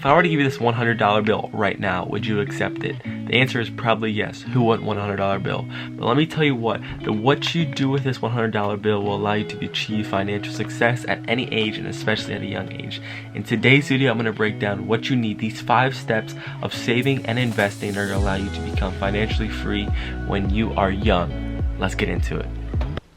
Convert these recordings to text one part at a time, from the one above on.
If I were to give you this $100 bill right now, would you accept it? The answer is probably yes. Who wouldn't want a $100 bill? But let me tell you what you do with this $100 bill will allow you to achieve financial success at any age, and especially at a young age. In today's video, I'm going to break down what you need. These 5 steps of saving and investing are going to allow you to become financially free when you are young. Let's get into it.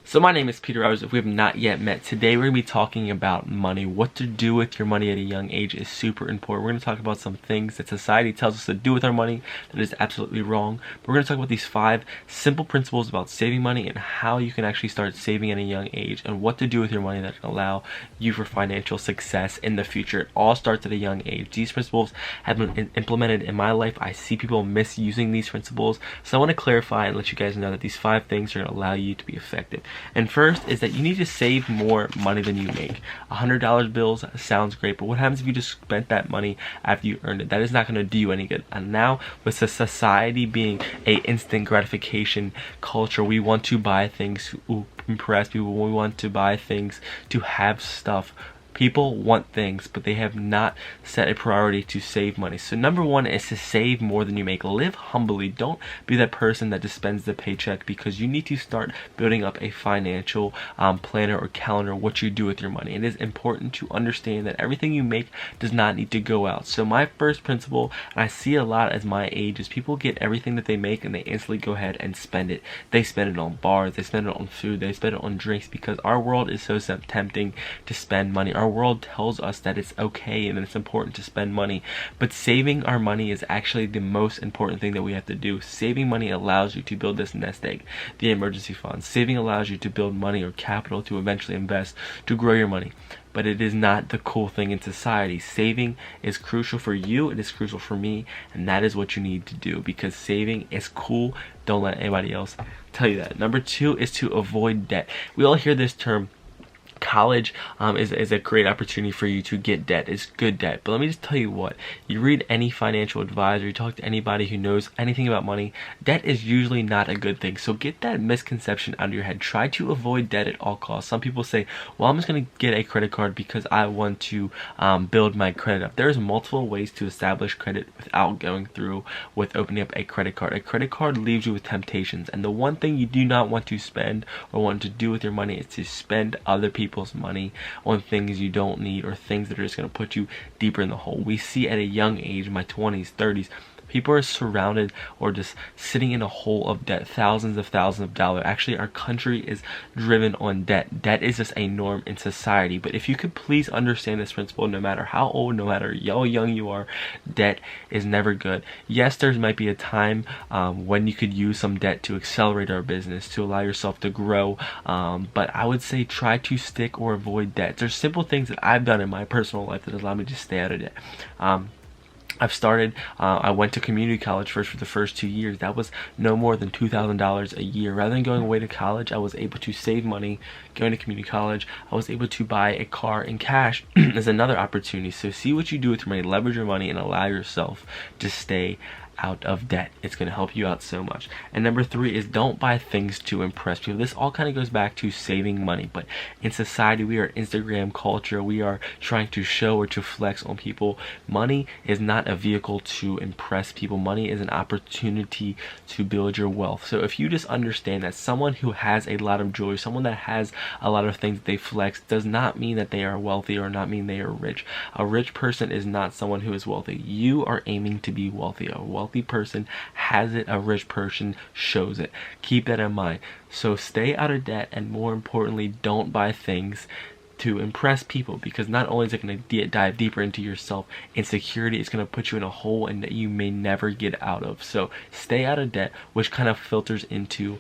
So my name is Peter Rogers. If we have not yet met, today we're going to be talking about money. What to do with your money at a young age is super important. We're going to talk about some things that society tells us to do with our money that is absolutely wrong. But we're going to talk about these 5 simple principles about saving money and how you can actually start saving at a young age and what to do with your money that can allow you for financial success in the future. It all starts at a young age. These principles have been implemented in my life. I see people misusing these principles. So I want to clarify and let you guys know that these 5 things are going to allow you to be effective. And first is that you need to save more money than you make. $100 bills sounds great, but what happens if you just spent that money after you earned it? That is not going to do you any good. And now with the society being a instant gratification culture, we want to buy things to impress people. We want to buy things to have stuff. People want things, but they have not set a priority to save money. So number 1 is to save more than you make. Live humbly. Don't be that person that just spends the paycheck, because you need to start building up a financial planner or calendar what you do with your money. It is important to understand that everything you make does not need to go out. So my first principle, and I see a lot as my age, is people get everything that they make and they instantly go ahead and spend it. They spend it on bars, they spend it on food, they spend it on drinks, because our world is so tempting to spend money. Our world tells us that it's okay and that it's important to spend money, but saving our money is actually the most important thing that we have to do. Saving money allows you to build this nest egg, the emergency fund. Saving allows you to build money or capital to eventually invest to grow your money, but it is not the cool thing in society. Saving is crucial for you, it is crucial for me, and that is what you need to do, because saving is cool. Don't let anybody else tell you that. Number 2 is to avoid debt. We all hear this term. College is a great opportunity for you to get debt. It's good debt. But let me just tell you what, you read any financial advisor, you talk to anybody who knows anything about money, debt is usually not a good thing. So get that misconception out of your head. Try to avoid debt at all costs. Some people say, well, I'm just going to get a credit card because I want to build my credit up. There's multiple ways to establish credit without going through with opening up a credit card. A credit card leaves you with temptations, and the one thing you do not want to spend or want to do with your money is to spend other people's money on things you don't need or things that are just going to put you deeper in the hole. We see at a young age, my 20s, 30s, people are surrounded or just sitting in a hole of debt, thousands of dollars. Actually, our country is driven on debt. Debt is just a norm in society. But if you could please understand this principle, no matter how old, no matter how young you are, debt is never good. Yes, there might be a time when you could use some debt to accelerate our business, to allow yourself to grow. But I would say try to stick or avoid debt. There's simple things that I've done in my personal life that allow me to stay out of debt. I went to community college first for the first 2 years. That was no more than $2,000 a year. Rather than going away to college, I was able to save money going to community college. I was able to buy a car in cash as another opportunity. So see what you do with your money, leverage your money, and allow yourself to stay out of debt. It's going to help you out so much. And number 3 is don't buy things to impress people. This all kind of goes back to saving money, but in society we are Instagram culture. We are trying to show or to flex on people. Money is not a vehicle to impress people. Money is an opportunity to build your wealth. So if you just understand that someone who has a lot of jewelry, someone that has a lot of things that they flex, does not mean that they are wealthy or not mean they are rich. A rich person is not someone who is wealthy. You are aiming to be wealthy. A wealthy person has it, a rich person shows it. Keep that in mind. So stay out of debt, and more importantly, don't buy things to impress people, because not only is it going to dive deeper into yourself, insecurity is going to put you in a hole and that you may never get out of. So stay out of debt, which kind of filters into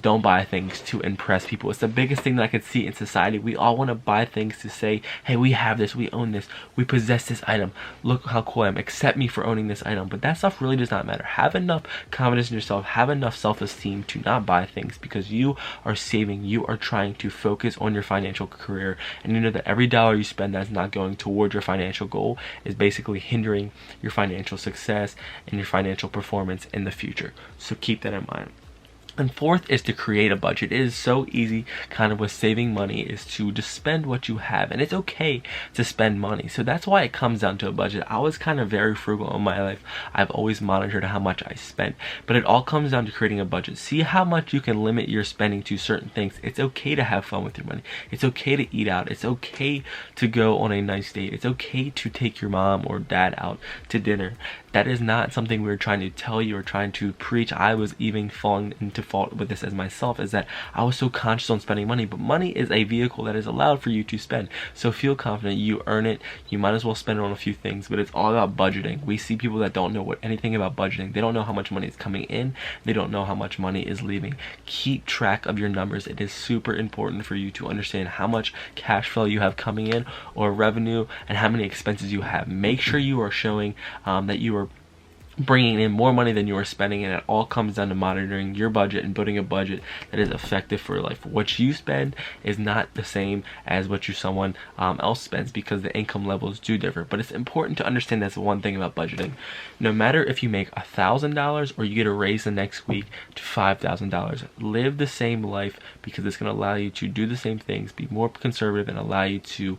don't buy things to impress people. It's the biggest thing that I could see in society. We all want to buy things to say, hey, we have this, we own this, we possess this item, look how cool I am, accept me for owning this item. But that stuff really does not matter. Have enough confidence in yourself, have enough self-esteem to not buy things, because you are saving, you are trying to focus on your financial career, and you know that every dollar you spend that's not going toward your financial goal is basically hindering your financial success and your financial performance in the future. So keep that in mind. And fourth is to create a budget. It is so easy kind of with saving money is to just spend what you have, and it's okay to spend money. So that's why it comes down to a budget. I was kind of very frugal in my life. I've always monitored how much I spent, but it all comes down to creating a budget. See how much you can limit your spending to certain things. It's okay to have fun with your money. It's okay to eat out. It's okay to go on a nice date. It's okay to take your mom or dad out to dinner. That is not something we're trying to tell you or trying to preach. I was even falling into fault with this as myself, is that I was so conscious on spending money, but money is a vehicle that is allowed for you to spend. So feel confident, you earn it, you might as well spend it on a few things, but it's all about budgeting. We see people that don't know anything about budgeting. They don't know how much money is coming in, they don't know how much money is leaving. Keep track of your numbers. It is super important for you to understand how much cash flow you have coming in or revenue and how many expenses you have. Make sure you are showing that you are bringing in more money than you are spending, and it all comes down to monitoring your budget and building a budget that is effective for your life. What you spend is not the same as what someone else spends, because the income levels do differ. But it's important to understand that's one thing about budgeting. No matter if you make $1,000 or you get a raise the next week to $5,000, live the same life, because it's going to allow you to do the same things, be more conservative, and allow you to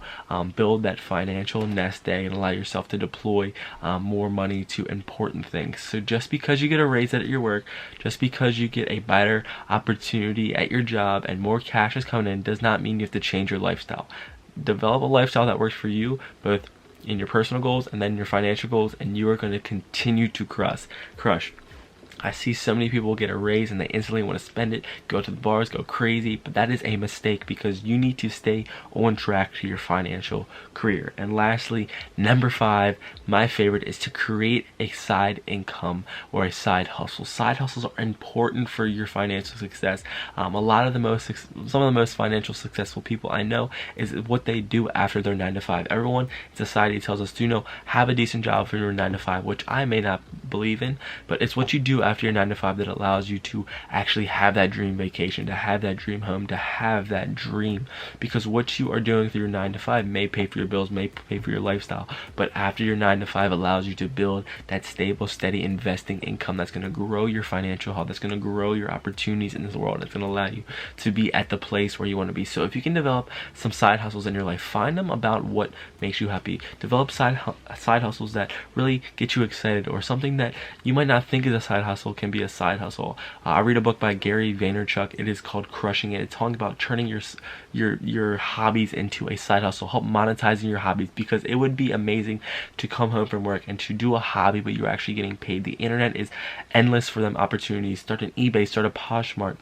build that financial nest egg and allow yourself to deploy more money to important things. So just because you get a raise at your work, just because you get a better opportunity at your job and more cash is coming in, does not mean you have to change your lifestyle. Develop a lifestyle that works for you, both in your personal goals and then your financial goals, and you are going to continue to crush. I see so many people get a raise and they instantly want to spend it, go to the bars, go crazy, but that is a mistake, because you need to stay on track to your financial career. And lastly, number 5, my favorite, is to create a side income or a side hustle. Side hustles are important for your financial success. Some of the most financial successful people I know is what they do after their 9 to 5. Everyone in society tells us to, have a decent job for your 9 to 5, which I may not believe in, but it's what you do after your 9 to 5 that allows you to actually have that dream vacation, to have that dream home, to have that dream. Because what you are doing through your 9 to 5 may pay for your bills, may pay for your lifestyle, but after your 9 to 5 allows you to build that stable, steady investing income that's going to grow your financial health, that's going to grow your opportunities in this world. It's going to allow you to be at the place where you want to be. So if you can develop some side hustles in your life, find them about what makes you happy. Develop side hustles that really get you excited, or something that you might not think is a side hustle can be a side hustle. I read a book by Gary Vaynerchuk. It is called Crushing It. It's talking about turning your hobbies into a side hustle, help monetizing your hobbies, because it would be amazing to come home from work and to do a hobby but you're actually getting paid. The internet is endless for them opportunities. Start an eBay, start a Poshmark,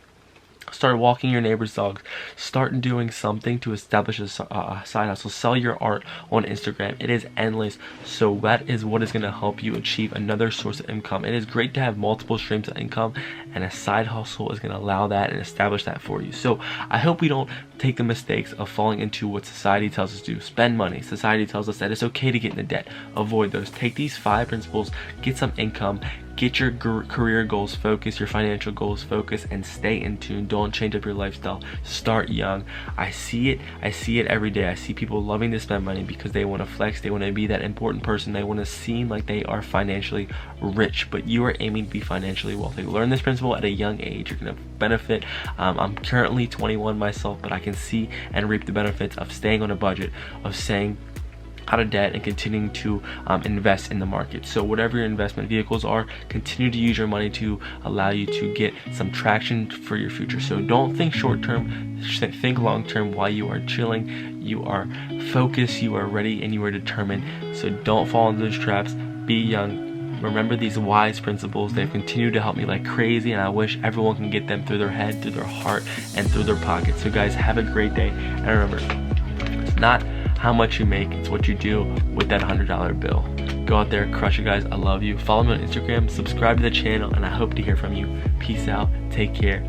start walking your neighbor's dogs, start doing something to establish a side hustle. Sell your art on Instagram. It is endless. So that is what is going to help you achieve another source of income. It is great to have multiple streams of income, and a side hustle is going to allow that and establish that for you. So I hope we don't take the mistakes of falling into what society tells us to do. Spend money. Society tells us that it's okay to get into debt. Avoid those. Take these 5 principles, get some income, get your career goals focused, your financial goals focused, and stay in tune. Don't change up your lifestyle. Start young. I see it every day. I see people loving to spend money because they want to flex, they want to be that important person, they want to seem like they are financially rich, but you are aiming to be financially wealthy. Learn this principle at a young age. You're going to benefit. I'm currently 21 myself, but I can see and reap the benefits of staying on a budget, of staying out of debt, and continuing to invest in the market. So whatever your investment vehicles are, continue to use your money to allow you to get some traction for your future. So don't think short term, think long term. While you are chilling, you are focused, you are ready, and you are determined. So don't fall into those traps. Be young. Remember these wise principles. They've continued to help me like crazy, and I wish everyone can get them through their head, through their heart, and through their pocket. So guys, have a great day. And remember, it's not how much you make, it's what you do with that $100 bill. Go out there, crush it, guys. I love you. Follow me on Instagram, subscribe to the channel, and I hope to hear from you. Peace out. Take care.